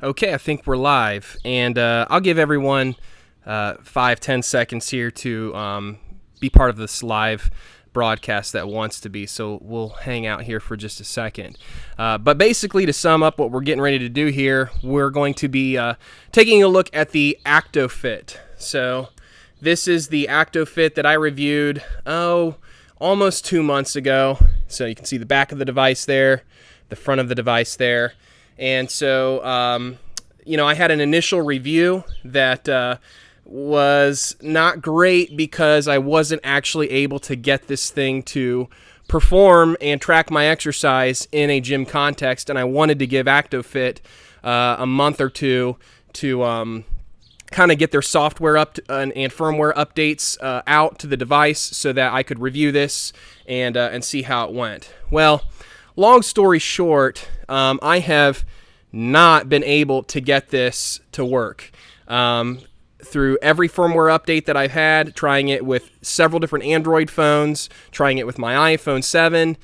Okay, I think we're live, and I'll give everyone 5-10 seconds here to be part of this live broadcast that wants to be, so we'll hang out here for just a second. But basically, to sum up what we're getting ready to do here, we're going to be taking a look at the Actofit. So this is the Actofit that I reviewed, almost 2 months ago. So you can see the back of the device there, the front of the device there. And so, I had an initial review that was not great because I wasn't actually able to get this thing to perform and track my exercise in a gym context. And I wanted to give Actofit a month or two to kind of get their software up and firmware updates out to the device so that I could review this and see how it went. Well, long story short, I have not been able to get this to work. Through every firmware update that I've had, trying it with several different Android phones, trying it with my iPhone 7,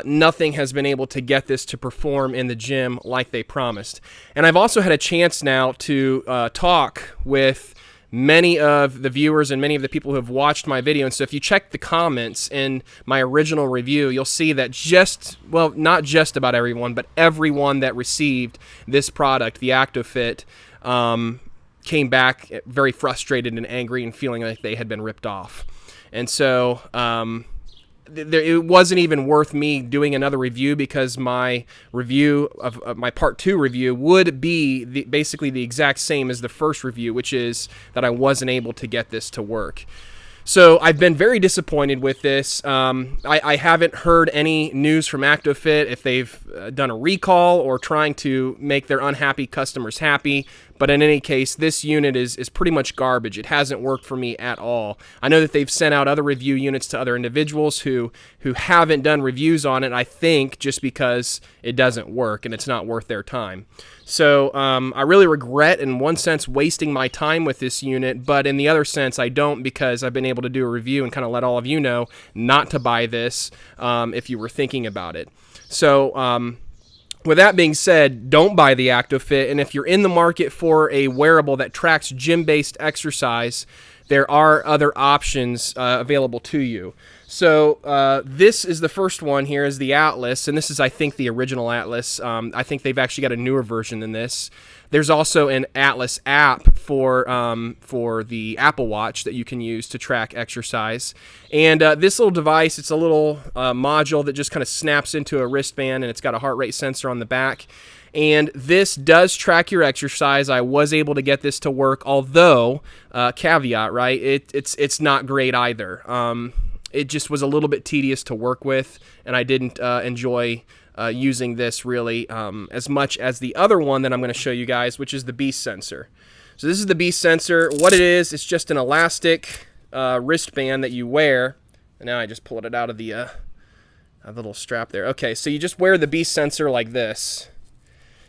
nothing has been able to get this to perform in the gym like they promised. And I've also had a chance now to talk with many of the viewers and many of the people who have watched my video. And so if you check the comments in my original review, you'll see that not just about everyone, but everyone that received this product, the Actofit, came back very frustrated and angry and feeling like they had been ripped off. And so it wasn't even worth me doing another review because my review of my part 2 review would be basically the exact same as the first review, which is that I wasn't able to get this to work. So I've been very disappointed with this. I haven't heard any news from Actofit if they've done a recall or trying to make their unhappy customers happy. But in any case, this unit is pretty much garbage. It hasn't worked for me at all. I know that they've sent out other review units to other individuals who haven't done reviews on it, I think, just because it doesn't work and it's not worth their time. So I really regret, in one sense, wasting my time with this unit, but in the other sense, I don't, because I've been able to do a review and kind of let all of you know not to buy this if you were thinking about it. So with that being said, don't buy the Actofit, and if you're in the market for a wearable that tracks gym-based exercise, there are other options available to you. So this is the first one here, is the Atlas, and this is, I think, the original Atlas. I think they've actually got a newer version than this. There's also an Atlas app for the Apple Watch that you can use to track exercise. And this little device, it's a little module that just kind of snaps into a wristband, and it's got a heart rate sensor on the back. And this does track your exercise. I was able to get this to work, although, caveat, right, it's not great either. It just was a little bit tedious to work with, and I didn't enjoy using this really as much as the other one that I'm going to show you guys, which is the Beast sensor. So this is the Beast sensor. What it is, it's just an elastic wristband that you wear. And now I just pulled it out of the little strap there. Okay, so you just wear the Beast sensor like this.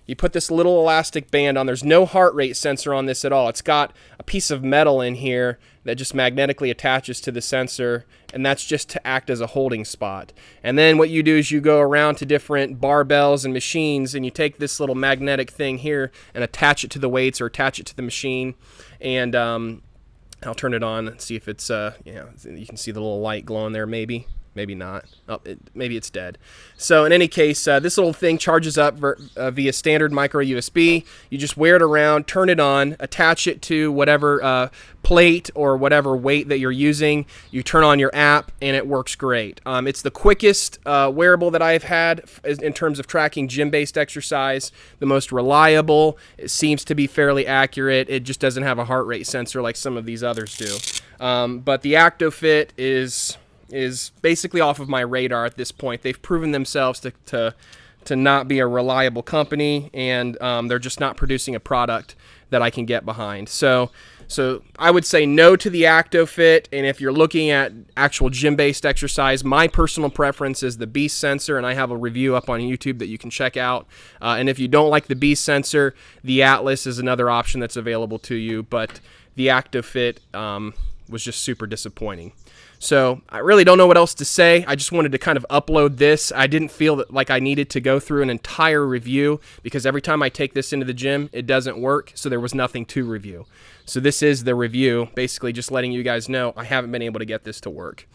You put this little elastic band on. There's no heart rate sensor on this at all. It's got a piece of metal in here that just magnetically attaches to the sensor, and that's just to act as a holding spot. And then what you do is you go around to different barbells and machines, and you take this little magnetic thing here and attach it to the weights or attach it to the machine. And I'll turn it on and see if it's, you can see the little light glowing there maybe. Maybe not. Oh, maybe it's dead. So in any case, this little thing charges up via standard micro USB. You just wear it around, turn it on, attach it to whatever plate or whatever weight that you're using. You turn on your app, and it works great. It's the quickest wearable that I've had in terms of tracking gym-based exercise, the most reliable. It seems to be fairly accurate. It just doesn't have a heart rate sensor like some of these others do. But the Actofit is basically off of my radar at this point. They've proven themselves to not be a reliable company, and they're just not producing a product that I can get behind. So I would say no to the Actofit, and if you're looking at actual gym-based exercise, my personal preference is the Beast sensor, and I have a review up on YouTube that you can check out. And if you don't like the Beast sensor, the Atlas is another option that's available to you, but the Actofit was just super disappointing. So I really don't know what else to say. I just wanted to kind of upload this. I didn't feel that like I needed to go through an entire review because every time I take this into the gym, it doesn't work. So there was nothing to review. So this is the review, basically just letting you guys know I haven't been able to get this to work.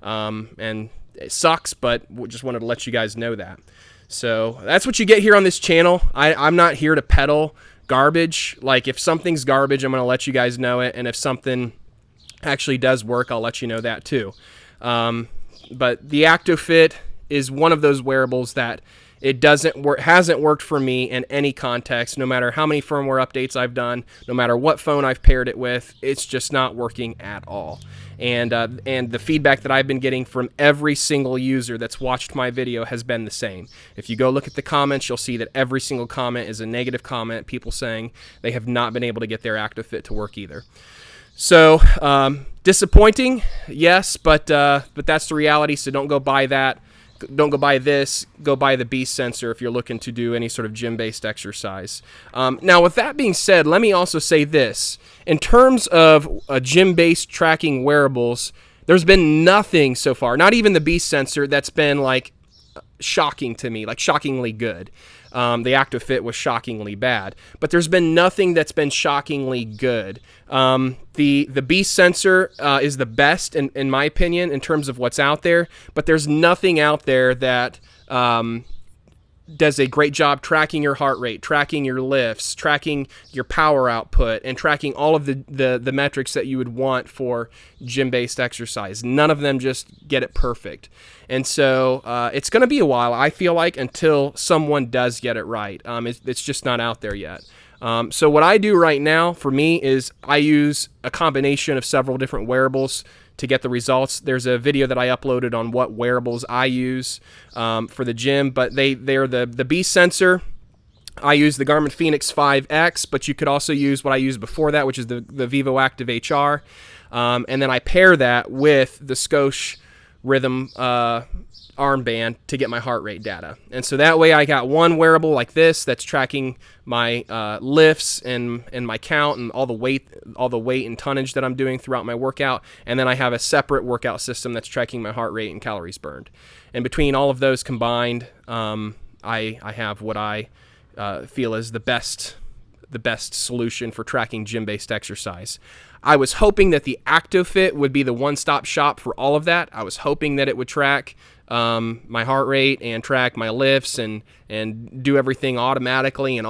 And it sucks, but just wanted to let you guys know that. So that's what you get here on this channel. I'm not here to peddle garbage. Like if something's garbage, I'm going to let you guys know it. And if something actually does work, I'll let you know that too. But the Actofit is one of those wearables that it hasn't worked for me in any context, no matter how many firmware updates I've done, no matter what phone I've paired it with, it's just not working at all. And the feedback that I've been getting from every single user that's watched my video has been the same. If you go look at the comments, you'll see that every single comment is a negative comment, people saying they have not been able to get their Actofit to work either. So disappointing, yes, but that's the reality. So don't go buy that. Don't go buy this. Go buy the Beast sensor if you're looking to do any sort of gym-based exercise. Now, with that being said, let me also say this: in terms of gym-based tracking wearables, there's been nothing so far. Not even the Beast sensor that's been like shocking to me, like shockingly good. The Actofit was shockingly bad, but there's been nothing that's been shockingly good. The Beast sensor is the best in my opinion in terms of what's out there, but there's nothing out there that does a great job tracking your heart rate, tracking your lifts, tracking your power output, and tracking all of the metrics that you would want for gym-based exercise. None of them just get it perfect. And so it's going to be a while, I feel like, until someone does get it right. It's just not out there yet. So what I do right now for me is I use a combination of several different wearables to get the results. There's a video that I uploaded on what wearables I use for the gym, but they're the Beast sensor. I use the Garmin Fenix 5X, but you could also use what I used before that, which is the Vivo Active HR. And then I pair that with the Scosche Rhythm armband to get my heart rate data. And so that way I got one wearable like this that's tracking my lifts and my count and all the weight and tonnage that I'm doing throughout my workout. And then I have a separate workout system that's tracking my heart rate and calories burned. And between all of those combined, I have what I feel is the best solution for tracking gym-based exercise. I was hoping that the Actofit would be the one-stop shop for all of that. I was hoping that it would track my heart rate and track my lifts and do everything automatically and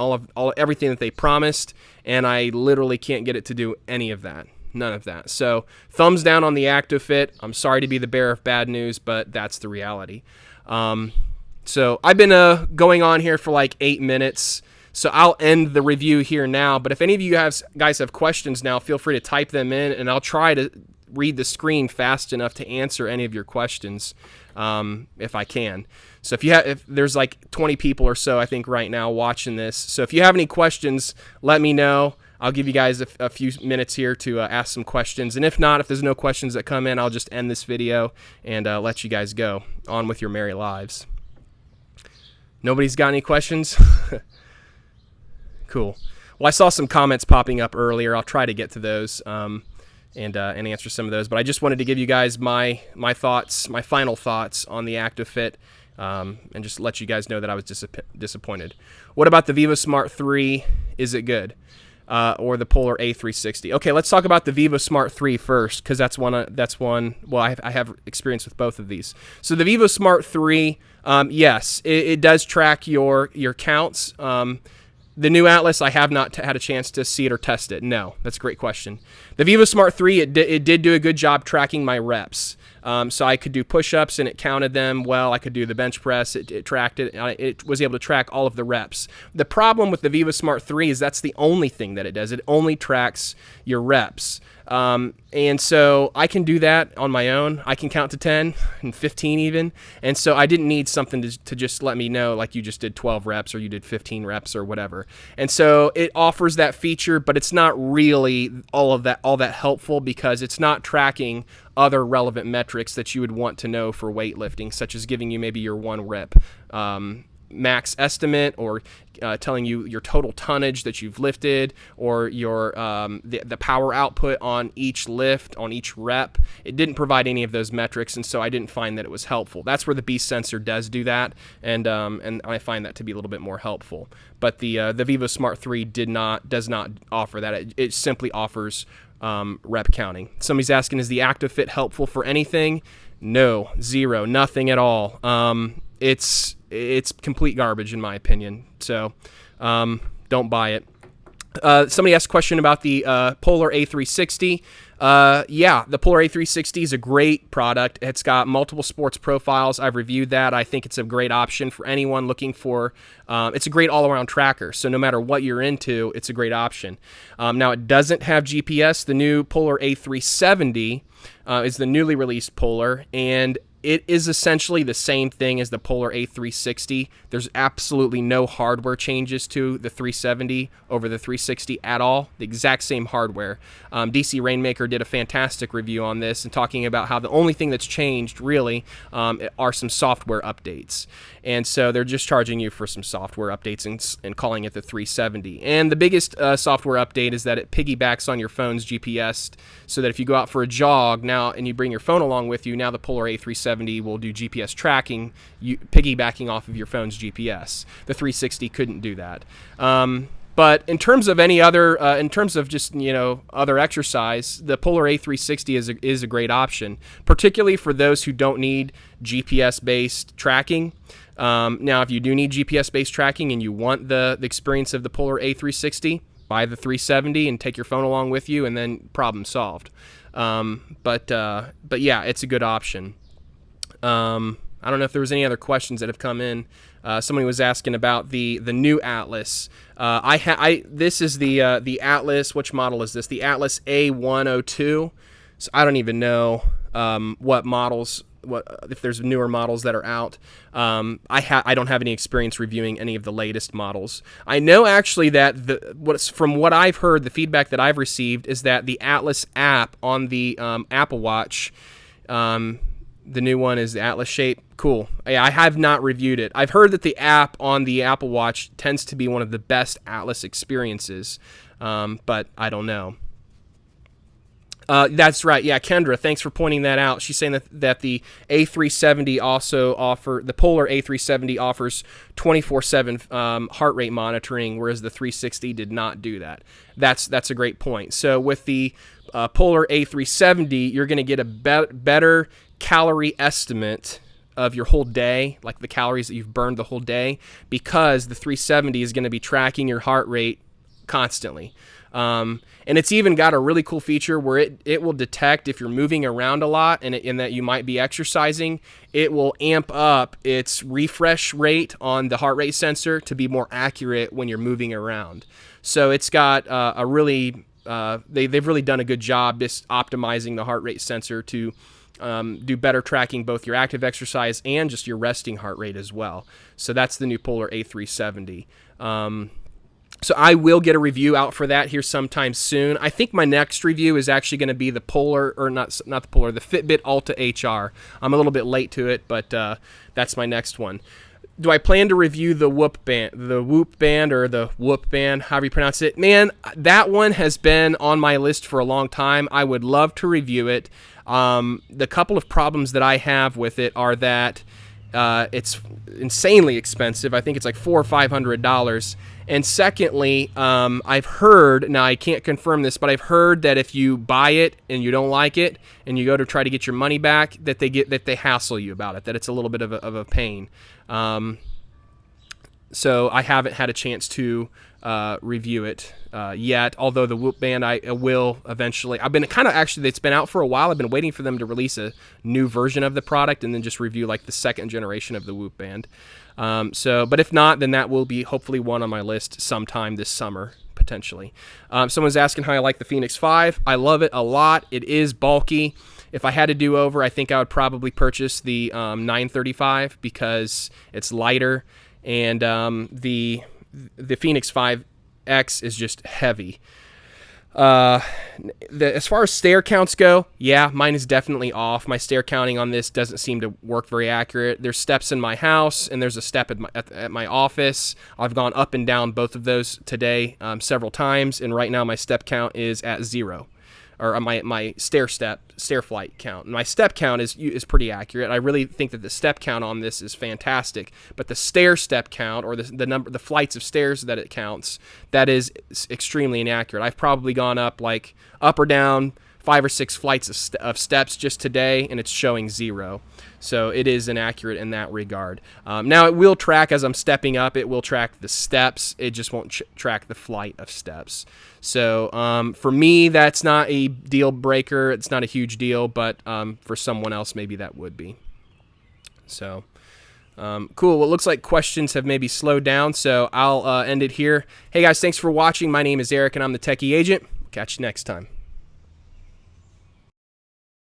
everything that they promised, and I literally can't get it to do any of that. None of that. So thumbs down on the Actofit. I'm sorry to be the bearer of bad news, but that's the reality. So I've been going on here for like 8 minutes. So I'll end the review here now, but if any of you guys have questions now, feel free to type them in, and I'll try to read the screen fast enough to answer any of your questions if I can. So if there's like 20 people or so, I think, right now watching this. So if you have any questions, let me know. I'll give you guys a few minutes here to ask some questions. And if not, if there's no questions that come in, I'll just end this video and let you guys go on with your merry lives. Nobody's got any questions? Cool. Well, I saw some comments popping up earlier. I'll try to get to those and answer some of those. But I just wanted to give you guys my thoughts, my final thoughts on the Actofit, and just let you guys know that I was disappointed. What about the VivoSmart 3? Is it good? Or the Polar A360? Okay, let's talk about the VivoSmart 3 first, because that's one. Well, I have experience with both of these. So the VivoSmart 3, yes, it does track your counts. The new Atlas, I have not had a chance to see it or test it. No, that's a great question. The VivoSmart 3, it did do a good job tracking my reps. So I could do push-ups and it counted them well. I could do the bench press. It tracked it. It was able to track all of the reps. The problem with the VivoSmart 3 is that's the only thing that it does. It only tracks your reps. And so I can do that on my own. I can count to 10 and 15 even. And so I didn't need something to just let me know, like you just did 12 reps or you did 15 reps or whatever. And so it offers that feature, but it's not really all that helpful, because it's not tracking other relevant metrics that you would want to know for weightlifting, such as giving you maybe your one rep max estimate, or telling you your total tonnage that you've lifted, or your the power output on each lift, on each rep. It didn't provide any of those metrics, and so I didn't find that it was helpful. That's where the Beast sensor does do that, and I find that to be a little bit more helpful. But the Vivo Smart 3 does not offer that. It simply offers rep counting. Somebody's asking, is the Actofit helpful for anything? No, zero, nothing at all. It's complete garbage in my opinion. So don't buy it. Somebody asked a question about the Polar A360. Yeah, the Polar A360 is a great product. It's got multiple sports profiles. I've reviewed that. I think it's a great option for anyone looking for, it's a great all-around tracker. So no matter what you're into, it's a great option. Now, it doesn't have GPS. The new Polar A370 is the newly released Polar, and it is essentially the same thing as the Polar A360. There's absolutely no hardware changes to the 370 over the 360 at all. The exact same hardware. DC Rainmaker did a fantastic review on this and talking about how the only thing that's changed really are some software updates. And so they're just charging you for some software updates and calling it the 370. And the biggest software update is that it piggybacks on your phone's GPS, so that if you go out for a jog now and you bring your phone along with you, now the Polar A370 will do GPS tracking, piggybacking off of your phone's GPS. The 360 couldn't do that. But in terms of any other, in terms of just other exercise, the Polar A360 is a great option, particularly for those who don't need GPS-based tracking. Now, if you do need GPS-based tracking and you want the experience of the Polar A360, buy the 370 and take your phone along with you, and then problem solved. But yeah, it's a good option. I don't know if there was any other questions that have come in. Somebody was asking about the new Atlas. This is the Atlas. Which model is this? The Atlas A102. So I don't even know what models. If there's newer models that are out. I don't have any experience reviewing any of the latest models. I know actually that from what I've heard, the feedback that I've received is that the Atlas app on the Apple Watch, the new one is the Atlas shape. Cool. Yeah, I have not reviewed it. I've heard that the app on the Apple Watch tends to be one of the best Atlas experiences, but I don't know. That's right. Yeah, Kendra, thanks for pointing that out. She's saying that the A370 the Polar A370 offers 24/7 heart rate monitoring, whereas the 360 did not do that. That's a great point. So with the Polar A370, you're going to get a better calorie estimate of your whole day, like the calories that you've burned the whole day, because the 370 is going to be tracking your heart rate constantly. And it's even got a really cool feature where it will detect if you're moving around a lot and that you might be exercising. It will amp up its refresh rate on the heart rate sensor to be more accurate when you're moving around. So it's got a really they've really done a good job just optimizing the heart rate sensor to do better tracking both your active exercise and just your resting heart rate as well. So that's the new Polar A370. So I will get a review out for that here sometime soon. I think my next review is actually going to be the Polar, or not the Polar, the Fitbit Alta HR. I'm a little bit late to it, but that's my next one. Do I plan to review the Whoop Band, or the Whoop Band, however you pronounce it? Man, that one has been on my list for a long time. I would love to review it. The couple of problems that I have with it are that it's insanely expensive. I think it's like $400 or $500. And secondly, I've heard, now I can't confirm this, but I've heard that if you buy it and you don't like it and you go to try to get your money back, that they hassle you about it, that it's a little bit of a pain. So I haven't had a chance to review it yet, although the Whoop Band I will eventually. I've been it's been out for a while. I've been waiting for them to release a new version of the product and then just review like the second generation of the Whoop Band. But if not, then that will be hopefully one on my list sometime this summer, potentially. Someone's asking how I like the Fenix 5. I love it a lot. It is bulky. If I had to do over, I think I would probably purchase the 935 because it's lighter, and the Fenix 5X is just heavy. As far as stair counts go, yeah, mine is definitely off. My stair counting on this doesn't seem to work very accurate. There's steps in my house, and there's a step at my office. I've gone up and down both of those today several times, and right now my step count is at 0. Or my stair flight count. My step count is pretty accurate. I really think that the step count on this is fantastic, but the stair step count, or the flights of stairs that it counts, that is extremely inaccurate. I've probably gone up or down 5 or 6 flights of steps just today, and it's showing 0. So it is inaccurate in that regard. Now it will track as I'm stepping up. It will track the steps. It just won't track the flight of steps. So for me, that's not a deal breaker. It's not a huge deal, but for someone else, maybe that would be. So cool. Well, it looks like questions have maybe slowed down, so I'll end it here. Hey guys, thanks for watching. My name is Eric, and I'm the Techie Agent. Catch you next time.